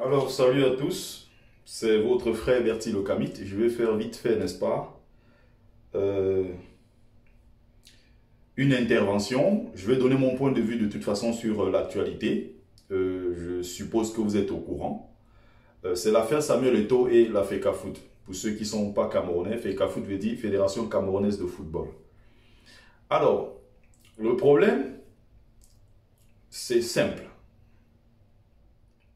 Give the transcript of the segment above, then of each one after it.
Alors, salut à tous, c'est votre frère Bertil Okamit. Je vais faire vite fait, n'est-ce pas, euh, une intervention. Je vais donner mon point de vue de toute façon sur l'actualité. Je suppose que vous êtes au courant. C'est l'affaire Samuel Eto'o et la FECAFOOT. Pour ceux qui ne sont pas camerounais, FECAFOOT veut dire Fédération Camerounaise de Football. Alors, le problème, c'est simple.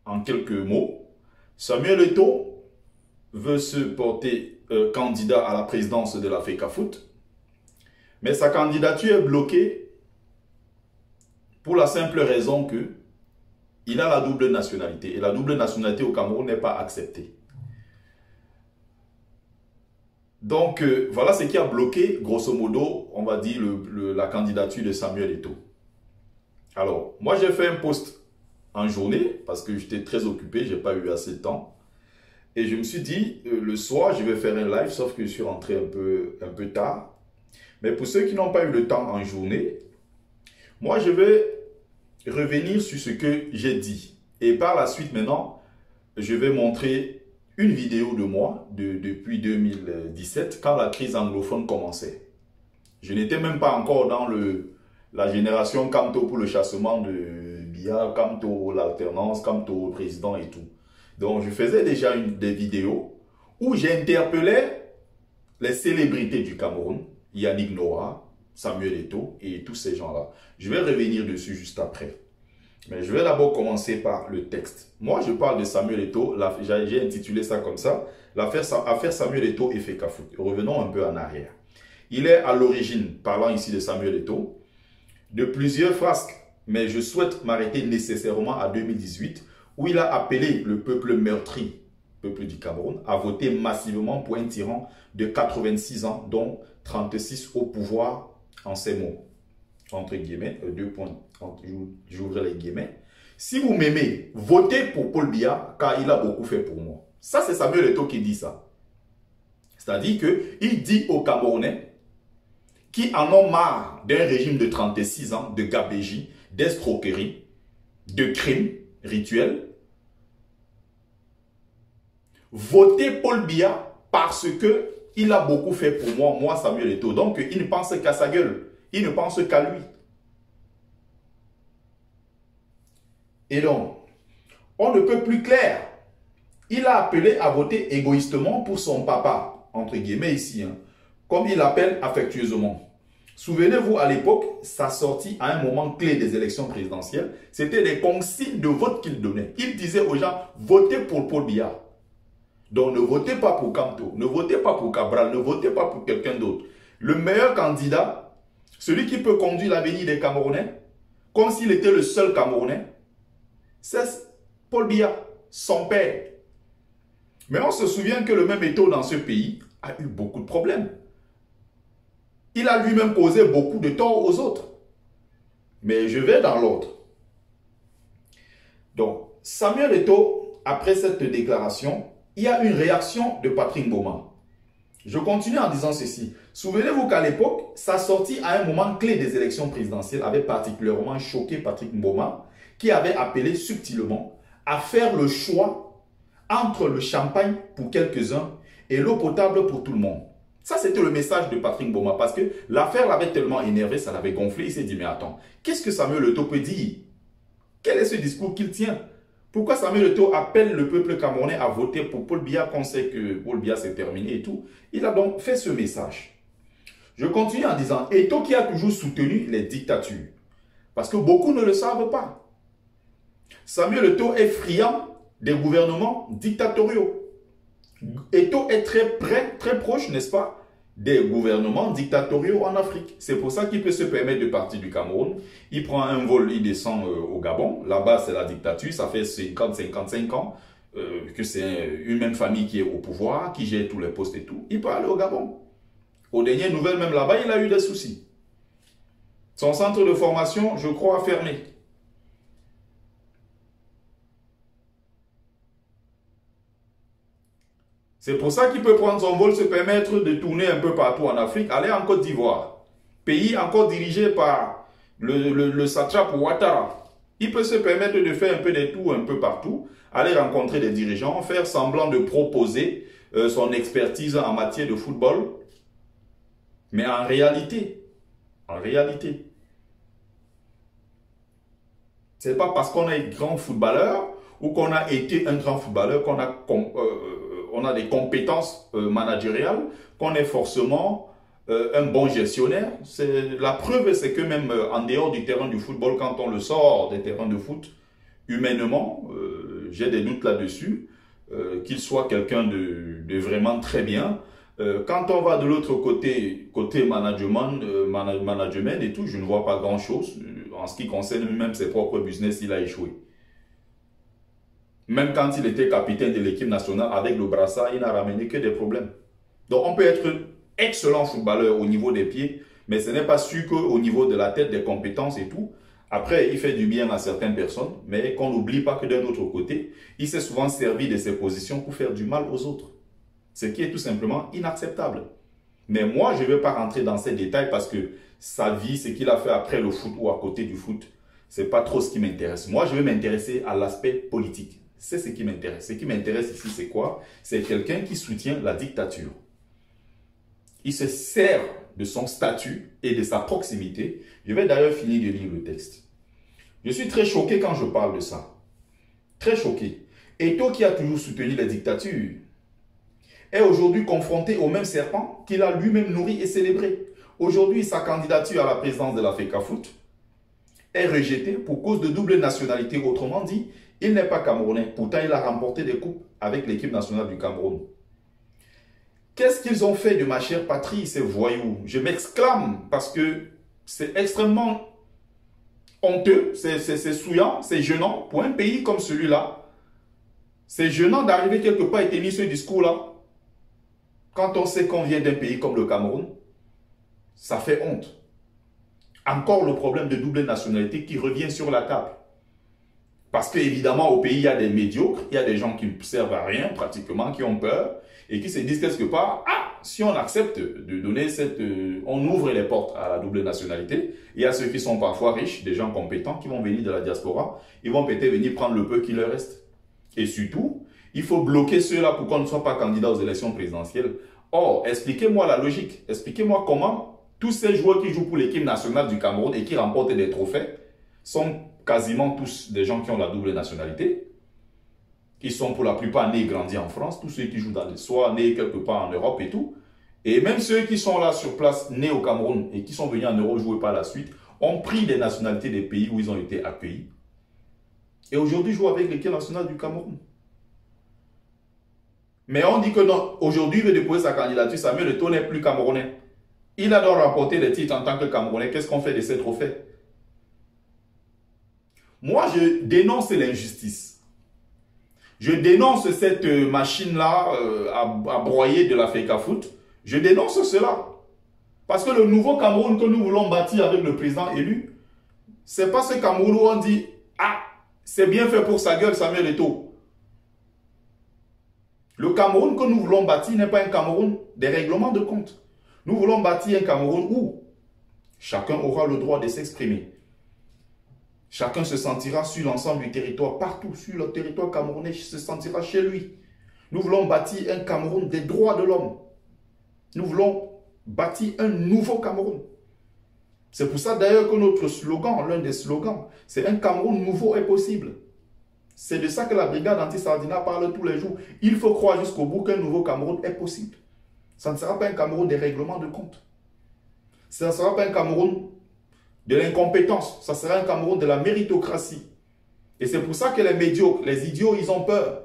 En quelques mots, Samuel Eto'o veut se porter candidat à la présidence de la FECAFOOT, mais sa candidature est bloquée pour la simple raison que il a la double nationalité. Et la double nationalité au Cameroun n'est pas acceptée. Donc, voilà ce qui a bloqué, grosso modo, on va dire, la candidature de Samuel Eto'o. Alors, moi, j'ai fait un post en journée, parce que j'étais très occupé, je n'ai pas eu assez de temps. Et je me suis dit, le soir, je vais faire un live, sauf que je suis rentré un peu tard. Mais pour ceux qui n'ont pas eu le temps en journée, moi, je vais revenir sur ce que j'ai dit. Et par la suite, maintenant, je vais montrer une vidéo de moi depuis 2017, quand la crise anglophone commençait. Je n'étais même pas encore dans la génération Camto pour le chassement de Biya, Camto l'alternance, Camto président et tout. Donc, je faisais déjà des vidéos où j'interpellais les célébrités du Cameroun, Yannick Noah, Samuel Eto'o et tous ces gens-là. Je vais revenir dessus juste après. Mais je vais d'abord commencer par le texte. Moi, je parle de Samuel Eto'o, j'ai intitulé ça comme ça, l'affaire Samuel Eto'o et FECAFOOT. Revenons un peu en arrière. Il est à l'origine, parlant ici de Samuel Eto'o, de plusieurs frasques, mais je souhaite m'arrêter nécessairement à 2018, où il a appelé le peuple meurtri, peuple du Cameroun, à voter massivement pour un tyran de 86 ans, dont 36 au pouvoir en ces mots. Entre guillemets, deux points, j'ouvre les guillemets. Si vous m'aimez, votez pour Paul Biya, car il a beaucoup fait pour moi. Ça, c'est Samuel Eto'o qui dit ça. C'est-à-dire qu'il dit aux Camerounais qui en ont marre d'un régime de 36 ans de gabégie, d'escroquerie, de crimes rituels, votez Paul Biya parce qu'il a beaucoup fait pour moi Samuel Eto'o. Donc, il ne pense qu'à sa gueule. Il ne pense qu'à lui. Et donc, on ne peut plus clair. Il a appelé à voter égoïstement pour son papa, entre guillemets ici, hein, comme il l'appelle affectueusement. Souvenez-vous, à l'époque, sa sortie à un moment clé des élections présidentielles, c'était des consignes de vote qu'il donnait. Il disait aux gens, votez pour Paul Biya. Donc, ne votez pas pour Camto, ne votez pas pour Cabral, ne votez pas pour quelqu'un d'autre. Le meilleur candidat, celui qui peut conduire l'avenir des Camerounais, comme s'il était le seul Camerounais, c'est Paul Biya, son père. Mais on se souvient que le même Eto'o dans ce pays a eu beaucoup de problèmes. Il a lui-même causé beaucoup de tort aux autres. Mais je vais dans l'ordre. Donc, Samuel Eto'o, après cette déclaration, il y a une réaction de Patrick Mboma. Je continue en disant ceci. Souvenez-vous qu'à l'époque, sa sortie à un moment clé des élections présidentielles avait particulièrement choqué Patrick Mboma, qui avait appelé subtilement à faire le choix entre le champagne pour quelques-uns et l'eau potable pour tout le monde. Ça, c'était le message de Patrick Mboma parce que l'affaire l'avait tellement énervé, ça l'avait gonflé. Il s'est dit, mais attends, qu'est-ce que Samuel Eto'o peut dire? Quel est ce discours qu'il tient? Pourquoi Samuel Eto'o appelle le peuple camerounais à voter pour Paul Biya quand on sait que Paul Biya c'est terminé et tout? Il a donc fait ce message. Je continue en disant, Eto'o qui a toujours soutenu les dictatures. Parce que beaucoup ne le savent pas. Samuel Eto'o est friand des gouvernements dictatoriaux. Eto'o est très proche, n'est-ce pas, des gouvernements dictatoriaux en Afrique. C'est pour ça qu'il peut se permettre de partir du Cameroun. Il prend un vol, il descend au Gabon. Là-bas, c'est la dictature. Ça fait 50-55 ans que c'est une même famille qui est au pouvoir, qui gère tous les postes et tout. Il peut aller au Gabon. Aux dernières nouvelles, même là-bas, il a eu des soucis. Son centre de formation, je crois, a fermé. C'est pour ça qu'il peut prendre son vol, se permettre de tourner un peu partout en Afrique, aller en Côte d'Ivoire. Pays encore dirigé par le satrape Ouattara. Il peut se permettre de faire un peu des tours un peu partout, aller rencontrer des dirigeants, faire semblant de proposer son expertise en matière de football. Mais en réalité, c'est pas parce qu'on est grand footballeur ou qu'on a été un grand footballeur qu'on a, on a des compétences managériales, qu'on est forcément un bon gestionnaire. La preuve, c'est que même en dehors du terrain du football, quand on le sort des terrains de foot, humainement, j'ai des doutes là-dessus, qu'il soit quelqu'un de vraiment très bien. Quand on va de l'autre côté, management et tout, je ne vois pas grand-chose. En ce qui concerne même ses propres business, il a échoué. Même quand il était capitaine de l'équipe nationale avec le brassard, il n'a ramené que des problèmes. Donc on peut être excellent footballeur au niveau des pieds, mais ce n'est pas sûr qu'au niveau de la tête, des compétences et tout. Après, il fait du bien à certaines personnes, mais qu'on n'oublie pas que d'un autre côté, il s'est souvent servi de ses positions pour faire du mal aux autres. Ce qui est tout simplement inacceptable. Mais moi, je ne vais pas rentrer dans ces détails parce que sa vie, ce qu'il a fait après le foot ou à côté du foot, ce n'est pas trop ce qui m'intéresse. Moi, je vais m'intéresser à l'aspect politique. C'est ce qui m'intéresse. Ce qui m'intéresse ici, c'est quoi? C'est quelqu'un qui soutient la dictature. Il se sert de son statut et de sa proximité. Je vais d'ailleurs finir de lire le texte. Je suis très choqué quand je parle de ça. Très choqué. Eto'o, qui a toujours soutenu la dictature, est aujourd'hui confronté au même serpent qu'il a lui-même nourri et célébré. Aujourd'hui, sa candidature à la présidence de la FECAFOOT est rejetée pour cause de double nationalité. Autrement dit, il n'est pas camerounais. Pourtant, il a remporté des coupes avec l'équipe nationale du Cameroun. Qu'est-ce qu'ils ont fait de ma chère patrie, ces voyous? Je m'exclame parce que c'est extrêmement honteux, c'est souillant, c'est gênant pour un pays comme celui-là. C'est gênant d'arriver quelque part et tenir ce discours-là. Quand on sait qu'on vient d'un pays comme le Cameroun, ça fait honte. Encore le problème de double nationalité qui revient sur la table. Parce qu'évidemment, au pays, il y a des médiocres, il y a des gens qui ne servent à rien pratiquement, qui ont peur et qui se disent quelque part, ah, si on accepte de donner cette... on ouvre les portes à la double nationalité, il y a ceux qui sont parfois riches, des gens compétents qui vont venir de la diaspora, ils vont peut-être venir prendre le peu qui leur reste. Et surtout, il faut bloquer ceux-là pour qu'on ne soit pas candidat aux élections présidentielles. Or, expliquez-moi la logique, expliquez-moi comment tous ces joueurs qui jouent pour l'équipe nationale du Cameroun et qui remportent des trophées sont quasiment tous des gens qui ont la double nationalité, qui sont pour la plupart nés et grandis en France, tous ceux qui jouent dans soit nés quelque part en Europe et tout, et même ceux qui sont là sur place, nés au Cameroun et qui sont venus en Europe jouer par la suite, ont pris des nationalités des pays où ils ont été accueillis. Et aujourd'hui, jouent avec l'équipe nationale du Cameroun. Mais on dit que non, aujourd'hui, il veut déposer sa candidature, Samuel Eto'o n'est plus camerounais. Il a donc remporté des titres en tant que Camerounais. Qu'est-ce qu'on fait de ces trophées? Moi, je dénonce l'injustice. Je dénonce cette machine-là à broyer de la FECAFOOT. Je dénonce cela. Parce que le nouveau Cameroun que nous voulons bâtir avec le président élu, c'est pas ce Cameroun où on dit « Ah, c'est bien fait pour sa gueule, Samuel Eto'o ». Le Cameroun que nous voulons bâtir n'est pas un Cameroun des règlements de compte. Nous voulons bâtir un Cameroun où chacun aura le droit de s'exprimer. Chacun se sentira sur l'ensemble du territoire, partout sur le territoire camerounais, se sentira chez lui. Nous voulons bâtir un Cameroun des droits de l'homme. Nous voulons bâtir un nouveau Cameroun. C'est pour ça d'ailleurs que notre slogan, l'un des slogans, c'est un Cameroun nouveau est possible. C'est de ça que la brigade anti-Sardina parle tous les jours. Il faut croire jusqu'au bout qu'un nouveau Cameroun est possible. Ça ne sera pas un Cameroun des règlements de compte. Ça ne sera pas un Cameroun de l'incompétence. Ça sera un Cameroun de la méritocratie. Et c'est pour ça que les médiocres, les idiots, ils ont peur.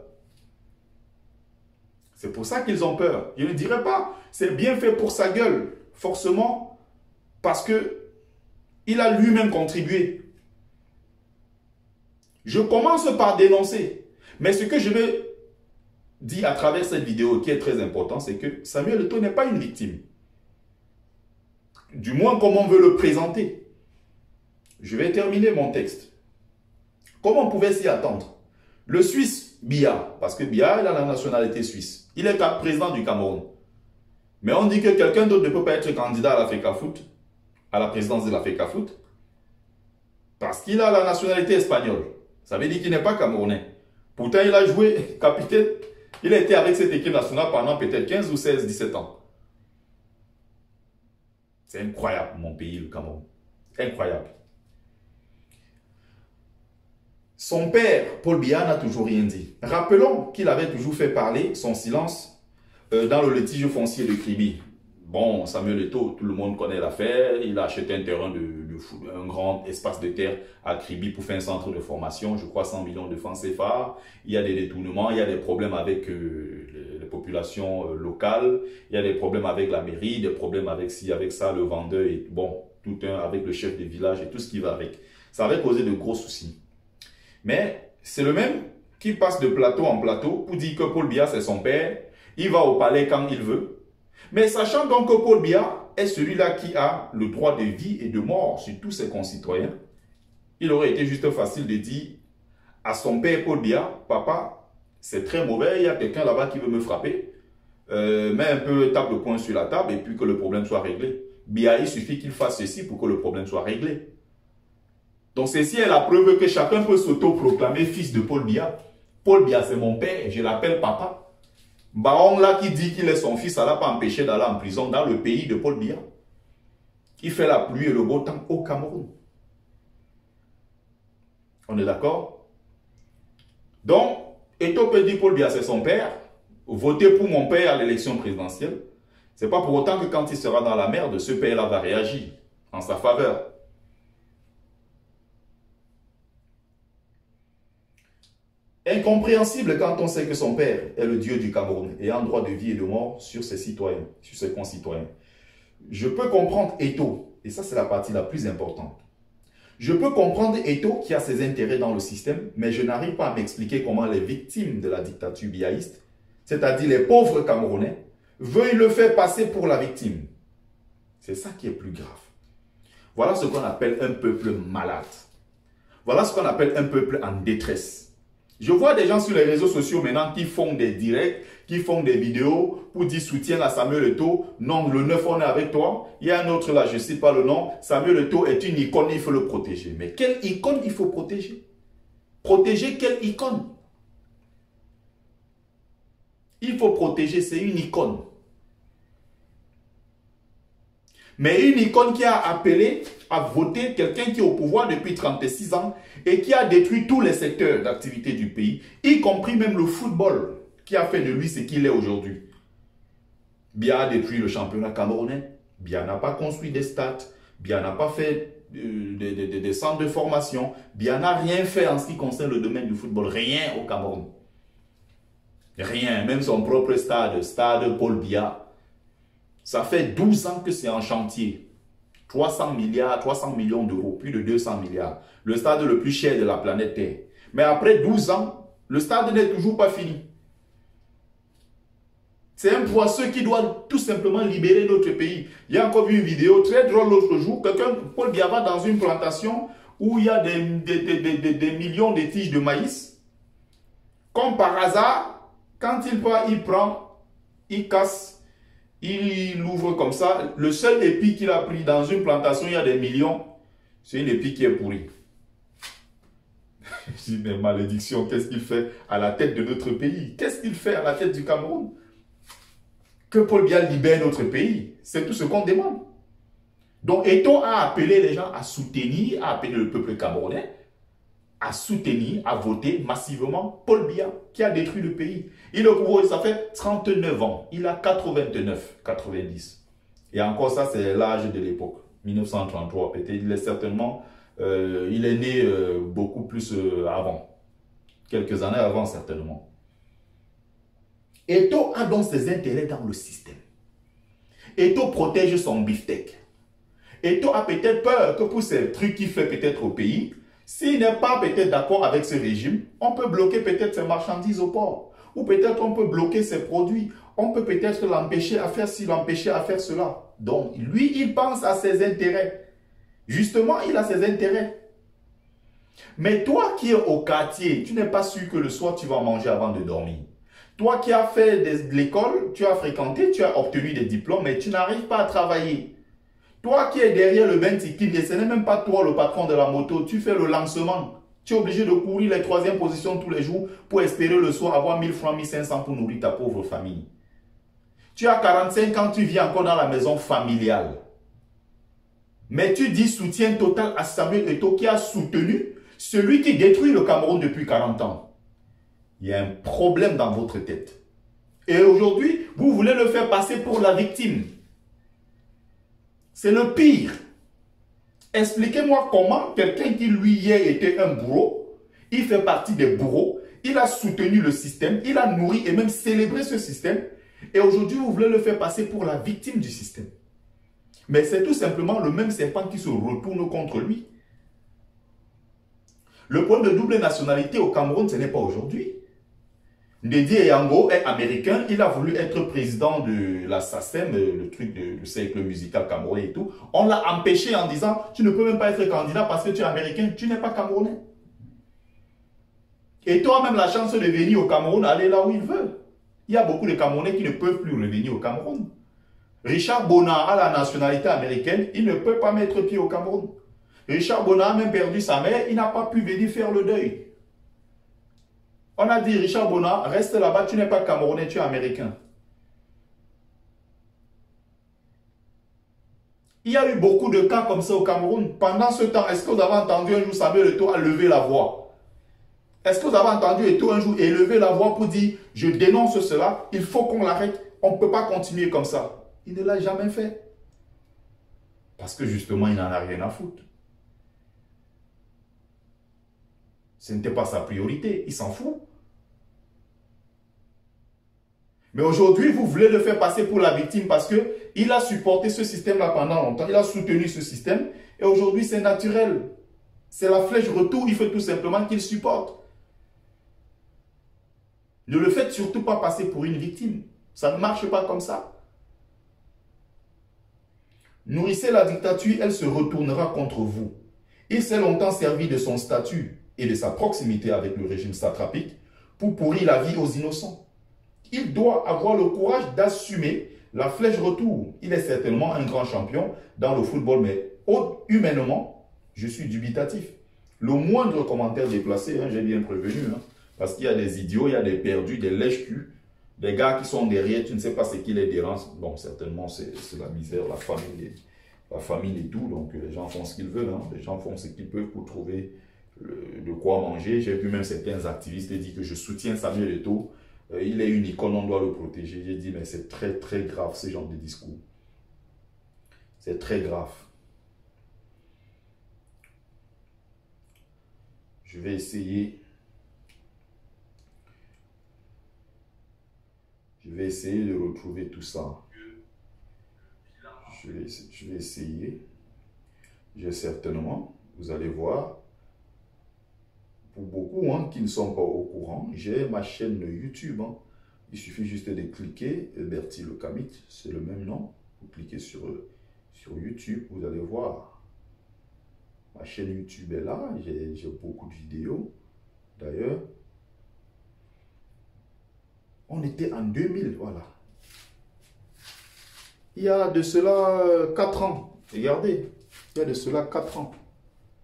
C'est pour ça qu'ils ont peur. Je ne dirais pas, c'est bien fait pour sa gueule, forcément, parce que il a lui-même contribué. Je commence par dénoncer. Mais ce que je vais dire à travers cette vidéo qui est très important, c'est que Samuel Eto'o n'est pas une victime. Du moins, comme on veut le présenter. Je vais terminer mon texte. Comment on pouvait s'y attendre? Le Suisse, Biya, parce que Biya, il a la nationalité suisse. Il est président du Cameroun. Mais on dit que quelqu'un d'autre ne peut pas être candidat à la FECAFOOT, à la présidence de la FECAFOOT. Parce qu'il a la nationalité espagnole. Ça veut dire qu'il n'est pas camerounais. Pourtant, il a joué capitaine. Il a été avec cette équipe nationale pendant peut-être 15 ou 16, 17 ans. C'est incroyable, mon pays, le Cameroun. Incroyable. Son père, Paul Biya, n'a toujours rien dit. Rappelons qu'il avait toujours fait parler son silence dans le litige foncier de Kribi. Bon, Samuel Eto'o, tout le monde connaît l'affaire. Il a acheté un terrain de foot, un grand espace de terre à Kribi pour faire un centre de formation. Je crois 100 millions de francs CFA. Il y a des détournements, il y a des problèmes avec les populations locales. Il y a des problèmes avec la mairie, des problèmes avec ci, avec ça, le vendeur et bon, tout un avec le chef de village et tout ce qui va avec. Ça avait causé de gros soucis. Mais c'est le même qui passe de plateau en plateau pour dire que Paul Biya c'est son père. Il va au palais quand il veut. Mais sachant donc que Paul Biya est celui-là qui a le droit de vie et de mort sur tous ses concitoyens, il aurait été juste facile de dire à son père Paul Biya, papa, c'est très mauvais, il y a quelqu'un là-bas qui veut me frapper, mets un peu, tape le poing sur la table et puis que le problème soit réglé. Biya, il suffit qu'il fasse ceci pour que le problème soit réglé. Donc ceci est la preuve que chacun peut s'auto-proclamer fils de Paul Biya. Paul Biya c'est mon père, je l'appelle papa. Baron là qui dit qu'il est son fils, ça ne l'a pas empêché d'aller en prison dans le pays de Paul Biya. Il fait la pluie et le beau temps au Cameroun. On est d'accord? Donc, Eto'o peut dire Paul Biya c'est son père. Votez pour mon père à l'élection présidentielle. Ce n'est pas pour autant que quand il sera dans la merde, ce père-là va réagir en sa faveur. Incompréhensible quand on sait que son père est le Dieu du Cameroun et a un droit de vie et de mort sur ses citoyens, sur ses concitoyens. Je peux comprendre Eto'o, et ça c'est la partie la plus importante. Je peux comprendre Eto'o qui a ses intérêts dans le système, mais je n'arrive pas à m'expliquer comment les victimes de la dictature biaïste, c'est-à-dire les pauvres Camerounais, veuillent le faire passer pour la victime. C'est ça qui est plus grave. Voilà ce qu'on appelle un peuple malade. Voilà ce qu'on appelle un peuple en détresse. Je vois des gens sur les réseaux sociaux maintenant qui font des directs, qui font des vidéos pour dire soutien à Samuel Eto'o. Non, le 9 on est avec toi. Il y a un autre là, je ne sais pas le nom. Samuel Eto'o est une icône, il faut le protéger. Mais quelle icône il faut protéger? Protéger quelle icône? Il faut protéger, c'est une icône. Mais une icône qui a appelé à voter quelqu'un qui est au pouvoir depuis 36 ans et qui a détruit tous les secteurs d'activité du pays, y compris même le football, qui a fait de lui ce qu'il est aujourd'hui. Biya a détruit le championnat camerounais, Biya n'a pas construit des stades, Biya n'a pas fait des centres de formation, Biya n'a rien fait en ce qui concerne le domaine du football, rien au Cameroun. Rien, même son propre stade, stade Paul Biya. Ça fait 12 ans que c'est en chantier. 300 milliards, 300 millions d'euros, plus de 200 milliards. Le stade le plus cher de la planète Terre. Mais après 12 ans, le stade n'est toujours pas fini. C'est un poisseux qui doit tout simplement libérer notre pays. Il y a encore vu une vidéo très drôle l'autre jour. Paul Biya va dans une plantation où il y a des millions de tiges de maïs. Comme par hasard, quand il va, il prend, il casse. Il l'ouvre comme ça. Le seul épi qu'il a pris dans une plantation, il y a des millions. C'est une épi qui est pourrie. Je dis, mais malédiction, qu'est-ce qu'il fait à la tête de notre pays? Qu'est-ce qu'il fait à la tête du Cameroun? Que Paul Biya libère notre pays. C'est tout ce qu'on demande. Donc, Eto'o a appelé les gens à soutenir, a appelé le peuple camerounais à soutenir, à voter massivement Paul Biya, qui a détruit le pays. Il est au pouvoir, ça fait 39 ans. Il a 89, 90. Et encore ça, c'est l'âge de l'époque. 1933, peut-être. Il est certainement, il est né beaucoup plus avant. Quelques années avant, certainement. Eto'o a donc ses intérêts dans le système. Eto'o protège son beefsteak. Eto'o a peut-être peur que pour ces trucs qu'il fait peut-être au pays, s'il n'est pas peut-être d'accord avec ce régime, on peut bloquer peut-être ses marchandises au port. Ou peut-être on peut bloquer ses produits. On peut peut-être l'empêcher à faire ci, l'empêcher à faire cela. Donc, lui, il pense à ses intérêts. Justement, il a ses intérêts. Mais toi qui es au quartier, tu n'es pas sûr que le soir, tu vas manger avant de dormir. Toi qui as fait de l'école, tu as fréquenté, tu as obtenu des diplômes, mais tu n'arrives pas à travailler. Toi qui es derrière le Bentikil, et ce n'est même pas toi le patron de la moto, tu fais le lancement. Tu es obligé de courir les 3e positions tous les jours pour espérer le soir avoir 1000 francs, 1500 pour nourrir ta pauvre famille. Tu as 45 ans, tu vis encore dans la maison familiale. Mais tu dis soutien total à Samuel Eto'o qui a soutenu celui qui détruit le Cameroun depuis 40 ans. Il y a un problème dans votre tête. Et aujourd'hui, vous voulez le faire passer pour la victime. C'est le pire. Expliquez-moi comment quelqu'un qui lui hier était un bourreau, il fait partie des bourreaux, il a soutenu le système, il a nourri et même célébré ce système. Et aujourd'hui, vous voulez le faire passer pour la victime du système. Mais c'est tout simplement le même serpent qui se retourne contre lui. Le problème de double nationalité au Cameroun, ce n'est pas aujourd'hui. Ndedi Eyango est américain, il a voulu être président de la SACEM, le truc du cercle musical camerounais et tout. On l'a empêché en disant, tu ne peux même pas être candidat parce que tu es américain, tu n'es pas camerounais. Et toi même la chance de venir au Cameroun, aller là où il veut. Il y a beaucoup de Camerounais qui ne peuvent plus revenir au Cameroun. Richard Bona a la nationalité américaine, il ne peut pas mettre pied au Cameroun. Richard Bona a même perdu sa mère, il n'a pas pu venir faire le deuil. On a dit, Richard Bona, reste là-bas, tu n'es pas Camerounais, tu es américain. Il y a eu beaucoup de cas comme ça au Cameroun. Pendant ce temps, est-ce que vous avez entendu un jour Samuel Eto'o a levé la voix? Est-ce que vous avez entendu Eto'o un jour élever la voix pour dire, je dénonce cela, il faut qu'on l'arrête, on ne peut pas continuer comme ça? Il ne l'a jamais fait. Parce que justement, il n'en a rien à foutre. Ce n'était pas sa priorité, il s'en fout. Mais aujourd'hui, vous voulez le faire passer pour la victime parce qu'il a supporté ce système-là pendant longtemps, il a soutenu ce système, et aujourd'hui c'est naturel. C'est la flèche retour, il faut tout simplement qu'il supporte. Ne le faites surtout pas passer pour une victime. Ça ne marche pas comme ça. Nourrissez la dictature, elle se retournera contre vous. Il s'est longtemps servi de son statut et de sa proximité avec le régime satrapique pour pourrir la vie aux innocents. Il doit avoir le courage d'assumer la flèche retour. Il est certainement un grand champion dans le football, mais humainement, je suis dubitatif. Le moindre commentaire déplacé, j'ai bien prévenu, parce qu'il y a des idiots, il y a des perdus, des lèches-culs, des gars qui sont derrière, tu ne sais pas ce qui les dérange. Bon, certainement, c'est la misère, la famine et tout, donc les gens font ce qu'ils veulent, les gens font ce qu'ils peuvent pour trouver de quoi manger. J'ai vu même certains activistes dire que je soutiens Samuel Eto'o. Il est une icône, on doit le protéger. J'ai dit, mais c'est très très grave ce genre de discours. C'est très grave. Je vais essayer. De retrouver tout ça. Je vais essayer. J'ai certainement, vous allez voir, pour beaucoup qui ne sont pas au courant, j'ai ma chaîne YouTube. Il suffit juste de cliquer, Bertie Le Kamit, c'est le même nom. Vous cliquez sur YouTube, vous allez voir. Ma chaîne YouTube est là, j'ai beaucoup de vidéos. D'ailleurs, on était en 2000, voilà. Il y a de cela 4 ans. Regardez, il y a de cela 4 ans.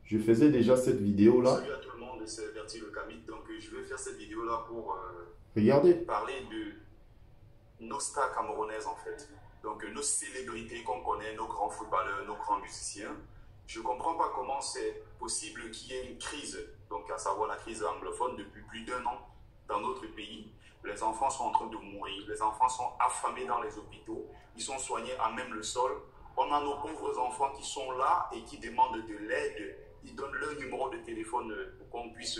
Je faisais déjà cette vidéo-là. Salut à tout le monde, c'est Bertie Le Kamit. Donc je vais faire cette vidéo-là pour regardez. Parler de nos stars camerounaises en fait. Donc nos célébrités qu'on connaît, nos grands footballeurs, nos grands musiciens. Je ne comprends pas comment c'est possible qu'il y ait une crise, donc à savoir la crise anglophone depuis plus d'1 an dans notre pays. Les enfants sont en train de mourir, les enfants sont affamés dans les hôpitaux, ils sont soignés à même le sol. On a nos pauvres enfants qui sont là et qui demandent de l'aide. Ils donnent leur numéro de téléphone pour qu'on puisse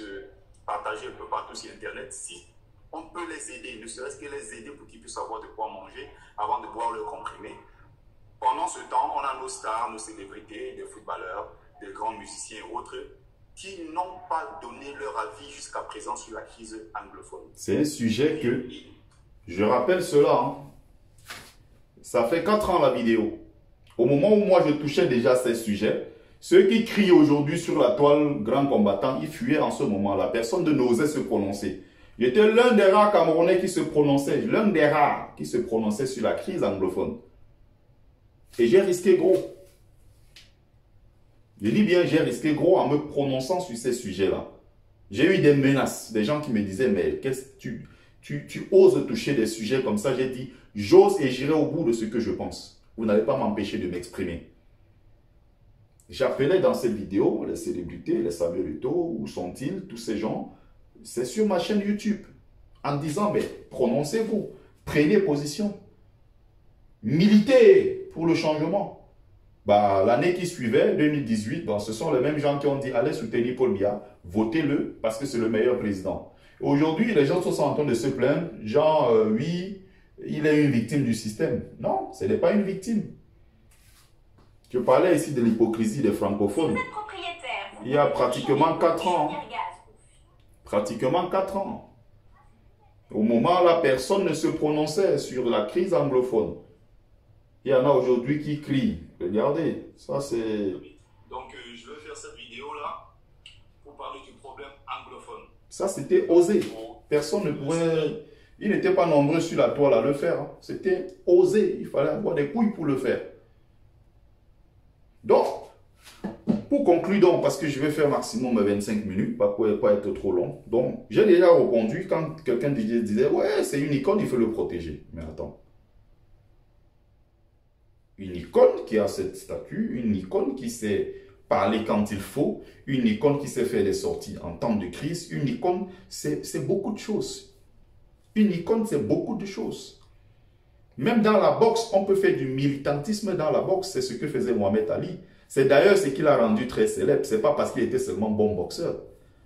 partager un peu partout sur Internet. Si on peut les aider, ne serait-ce que les aider pour qu'ils puissent avoir de quoi manger avant de boire leur comprimé. Pendant ce temps, on a nos stars, nos célébrités, des footballeurs, des grands musiciens et autres qui n'ont pas donné leur avis jusqu'à présent sur la crise anglophone. C'est un sujet que, je rappelle cela, ça fait 4 ans la vidéo. Au moment où moi je touchais déjà ces sujets, ceux qui crient aujourd'hui sur la toile grand combattant, ils fuyaient en ce moment-là. Personne ne n'osait se prononcer. J'étais l'un des rares Camerounais qui se prononçait, l'un des rares qui se prononçait sur la crise anglophone. Et j'ai risqué gros. Je dis bien, j'ai risqué gros en me prononçant sur ces sujets-là. J'ai eu des menaces, des gens qui me disaient, mais qu'est-ce que tu oses toucher des sujets comme ça? J'ai dit, j'ose et j'irai au bout de ce que je pense. Vous n'allez pas m'empêcher de m'exprimer. J'appelais dans cette vidéo les célébrités, les Samuel Eto'o, où sont-ils, tous ces gens? C'est sur ma chaîne YouTube. En disant, mais prononcez-vous, prenez position. Militez pour le changement. Bah, l'année qui suivait, 2018, bon, ce sont les mêmes gens qui ont dit, allez soutenir Paul Biya, votez-le parce que c'est le meilleur président. Aujourd'hui, les gens sont en train de se plaindre, genre, oui, il est une victime du système. Non, ce n'est pas une victime. Je parlais ici de l'hypocrisie des francophones. Il y a pratiquement 4 ans. Pratiquement 4 ans. Au moment là, personne ne se prononçait sur la crise anglophone. Il y en a aujourd'hui qui crient. Regardez, ça c'est... Donc, je vais faire cette vidéo-là pour parler du problème anglophone. Ça, c'était osé. Personne ne pouvait... Ils n'étaient pas nombreux sur la toile à le faire. Hein. C'était osé. Il fallait avoir des couilles pour le faire. Donc, pour conclure donc, parce que je vais faire maximum 25 minutes, pas être trop long. Donc, j'ai déjà répondu quand quelqu'un disait, ouais, c'est une icône, il faut le protéger. Mais attends. Une icône qui a cette statue, une icône qui sait parler quand il faut, une icône qui sait faire des sorties en temps de crise, une icône, c'est beaucoup de choses. Une icône, c'est beaucoup de choses. Même dans la boxe, on peut faire du militantisme dans la boxe, c'est ce que faisait Mohamed Ali. C'est d'ailleurs ce qui l'a rendu très célèbre, ce n'est pas parce qu'il était seulement bon boxeur.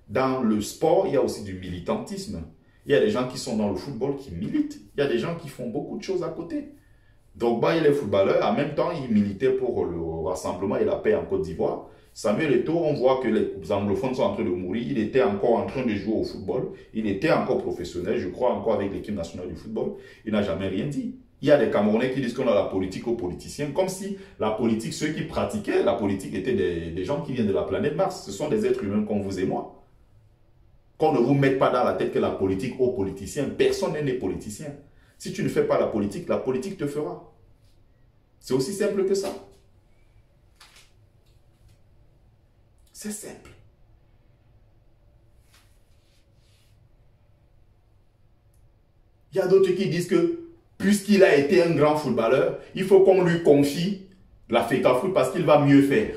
Dans le sport, il y a aussi du militantisme. Il y a des gens qui sont dans le football qui militent, il y a des gens qui font beaucoup de choses à côté. Drogba, il est footballeur, en même temps, il militait pour le rassemblement et la paix en Côte d'Ivoire. Samuel Eto'o, on voit que les anglophones sont en train de mourir. Il était encore en train de jouer au football. Il était encore professionnel, je crois encore avec l'équipe nationale du football. Il n'a jamais rien dit. Il y a des Camerounais qui disent qu'on a la politique aux politiciens, comme si la politique, ceux qui pratiquaient la politique étaient des gens qui viennent de la planète Mars. Ce sont des êtres humains comme vous et moi. Qu'on ne vous mette pas dans la tête que la politique aux politiciens. Personne n'est né politicien. Si tu ne fais pas la politique te fera. C'est aussi simple que ça. C'est simple. Il y a d'autres qui disent que puisqu'il a été un grand footballeur, il faut qu'on lui confie la FECAFOOT parce qu'il va mieux faire.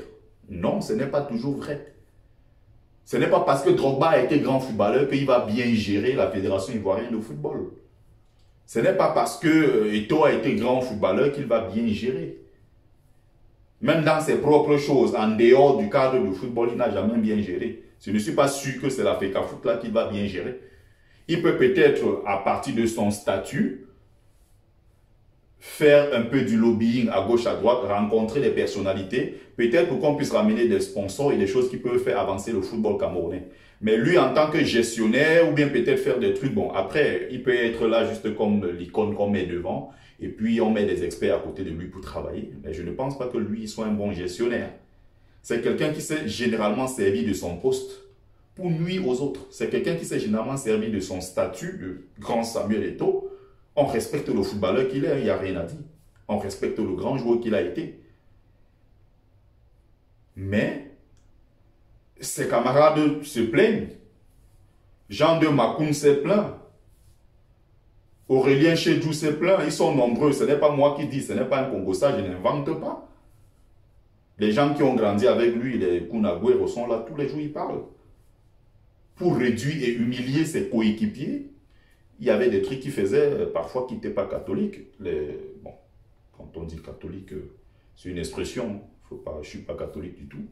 Non, ce n'est pas toujours vrai. Ce n'est pas parce que Drogba a été grand footballeur qu'il va bien gérer la Fédération ivoirienne de football. Ce n'est pas parce que Eto'o a été grand footballeur qu'il va bien gérer. Même dans ses propres choses, en dehors du cadre du football, il n'a jamais bien géré. Je ne suis pas sûr que c'est la FECAFOOT là qu'il va bien gérer. Il peut peut-être, à partir de son statut, faire un peu du lobbying à gauche, à droite, rencontrer des personnalités, peut-être pour qu'on puisse ramener des sponsors et des choses qui peuvent faire avancer le football camerounais. Mais lui, en tant que gestionnaire, ou bien peut-être faire des trucs, bon, après, il peut être là juste comme l'icône qu'on met devant, et puis on met des experts à côté de lui pour travailler. Mais je ne pense pas que lui soit un bon gestionnaire. C'est quelqu'un qui s'est généralement servi de son poste pour nuire aux autres. C'est quelqu'un qui s'est généralement servi de son statut de grand Samuel Eto'o. On respecte le footballeur qu'il est, il n'y a rien à dire. On respecte le grand joueur qu'il a été. Mais ses camarades se plaignent. Jean de Makoum s'est plaint. Aurélien Chedjou s'est plaint. Ils sont nombreux. Ce n'est pas moi qui dis, ce n'est pas un Congo, ça, je n'invente pas. Les gens qui ont grandi avec lui, les Kunagüero sont là, tous les jours ils parlent. Pour réduire et humilier ses coéquipiers, il y avait des trucs qui faisaient parfois qui n'étaient pas catholiques. Bon, quand on dit catholique, c'est une expression. Je ne suis pas catholique du tout.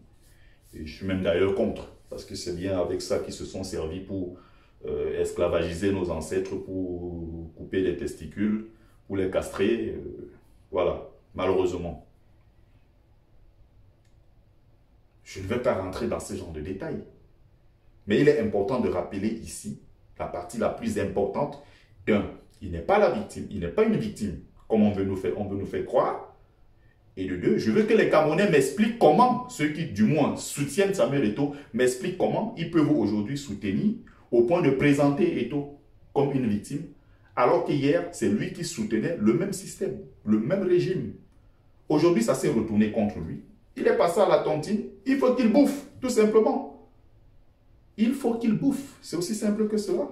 Et je suis même d'ailleurs contre. Parce que c'est bien avec ça qu'ils se sont servis pour esclavagiser nos ancêtres, pour couper les testicules, pour les castrer. Voilà, malheureusement. Je ne vais pas rentrer dans ce genre de détails. Mais il est important de rappeler ici la partie la plus importante. D'un, il n'est pas la victime, il n'est pas une victime, comme on veut nous faire croire. Et de deux, je veux que les Camerounais m'expliquent comment, ceux qui du moins soutiennent Samuel Eto'o, m'expliquent comment ils peuvent aujourd'hui soutenir au point de présenter Eto'o comme une victime, alors qu'hier, c'est lui qui soutenait le même système, le même régime. Aujourd'hui, ça s'est retourné contre lui. Il est passé à la tontine. Il faut qu'il bouffe, tout simplement. Il faut qu'il bouffe. C'est aussi simple que cela.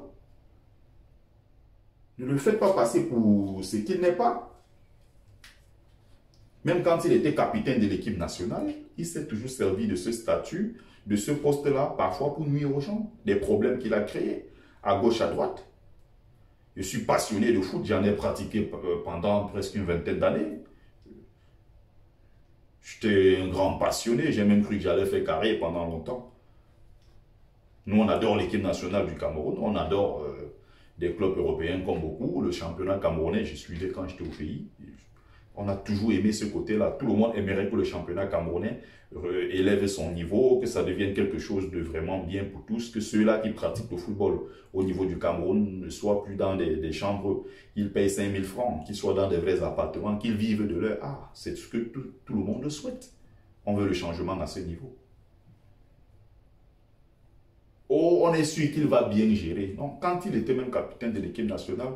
Ne le faites pas passer pour ce qu'il n'est pas. Même quand il était capitaine de l'équipe nationale, il s'est toujours servi de ce statut, de ce poste-là, parfois pour nuire aux gens. Des problèmes qu'il a créés, à gauche, à droite. Je suis passionné de foot, j'en ai pratiqué pendant presque une vingtaine d'années. J'étais un grand passionné, j'ai même cru que j'allais faire carrière pendant longtemps. Nous, on adore l'équipe nationale du Cameroun, on adore des clubs européens comme beaucoup. Le championnat camerounais, je suivais quand j'étais au pays. On a toujours aimé ce côté-là. Tout le monde aimerait que le championnat camerounais élève son niveau, que ça devienne quelque chose de vraiment bien pour tous, que ceux-là qui pratiquent le football au niveau du Cameroun ne soient plus dans des chambres, qu'ils payent 5 000 francs, qu'ils soient dans des vrais appartements, qu'ils vivent de leur art. C'est ce que tout le monde souhaite. On veut le changement à ce niveau. Oh, on est sûr qu'il va bien gérer. Non, quand il était même capitaine de l'équipe nationale,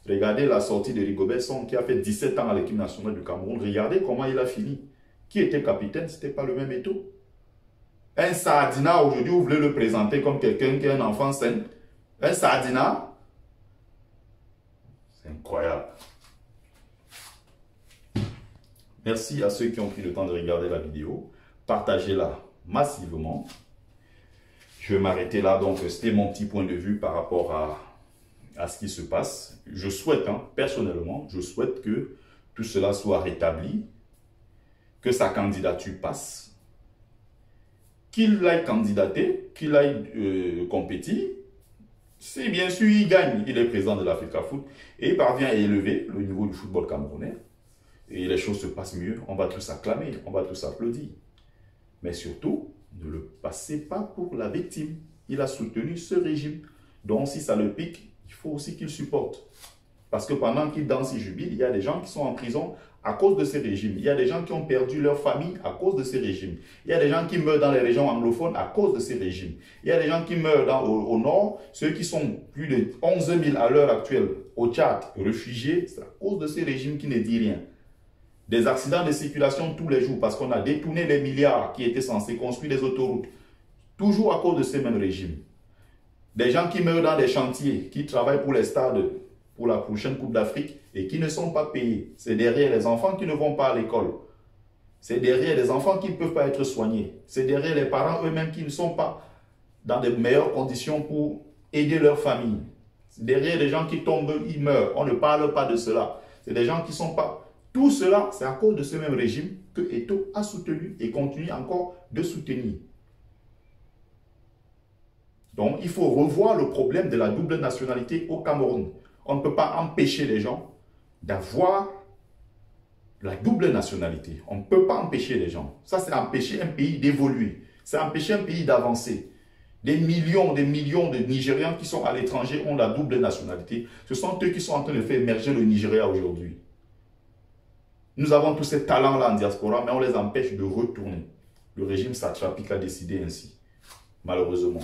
regardez la sortie de Rigobert Song qui a fait 17 ans à l'équipe nationale du Cameroun. Regardez comment il a fini. Qui était capitaine, ce n'était pas le même Eto'o. Un Sardina, aujourd'hui, vous voulez le présenter comme quelqu'un qui est un enfant sain. Un Sardina. C'est incroyable. Merci à ceux qui ont pris le temps de regarder la vidéo. Partagez-la massivement. Je vais m'arrêter là. Donc, c'était mon petit point de vue par rapport à ce qui se passe. Je souhaite, personnellement, je souhaite que tout cela soit rétabli, que sa candidature passe, qu'il aille candidater, qu'il aille compétir. Si bien sûr il gagne, il est président de l'Africa Foot et il parvient à élever le niveau du football camerounais et les choses se passent mieux, on va tous acclamer, on va tous applaudir. Mais surtout, ne le passez pas pour la victime. Il a soutenu ce régime. Donc si ça le pique, il faut aussi qu'il supporte. Parce que pendant qu'il danse et jubile, il y a des gens qui sont en prison à cause de ces régimes. Il y a des gens qui ont perdu leur famille à cause de ces régimes. Il y a des gens qui meurent dans les régions anglophones à cause de ces régimes. Il y a des gens qui meurent au nord, ceux qui sont plus de 11 000 à l'heure actuelle au Tchad, réfugiés, c'est à cause de ces régimes qui ne disent rien. Des accidents de circulation tous les jours parce qu'on a détourné les milliards qui étaient censés construire des autoroutes. Toujours à cause de ces mêmes régimes. Des gens qui meurent dans des chantiers, qui travaillent pour les stades, pour la prochaine Coupe d'Afrique et qui ne sont pas payés. C'est derrière les enfants qui ne vont pas à l'école. C'est derrière les enfants qui ne peuvent pas être soignés. C'est derrière les parents eux-mêmes qui ne sont pas dans de meilleures conditions pour aider leur famille. C'est derrière les gens qui tombent, ils meurent. On ne parle pas de cela. C'est des gens qui ne sont pas... Tout cela, c'est à cause de ce même régime que Eto'o a soutenu et continue encore de soutenir. Donc, il faut revoir le problème de la double nationalité au Cameroun. On ne peut pas empêcher les gens d'avoir la double nationalité. On ne peut pas empêcher les gens. Ça, c'est empêcher un pays d'évoluer. C'est empêcher un pays d'avancer. Des millions de Nigérians qui sont à l'étranger ont la double nationalité. Ce sont eux qui sont en train de faire émerger le Nigeria aujourd'hui. Nous avons tous ces talents-là en diaspora, mais on les empêche de retourner. Le régime satrapique a décidé ainsi, malheureusement.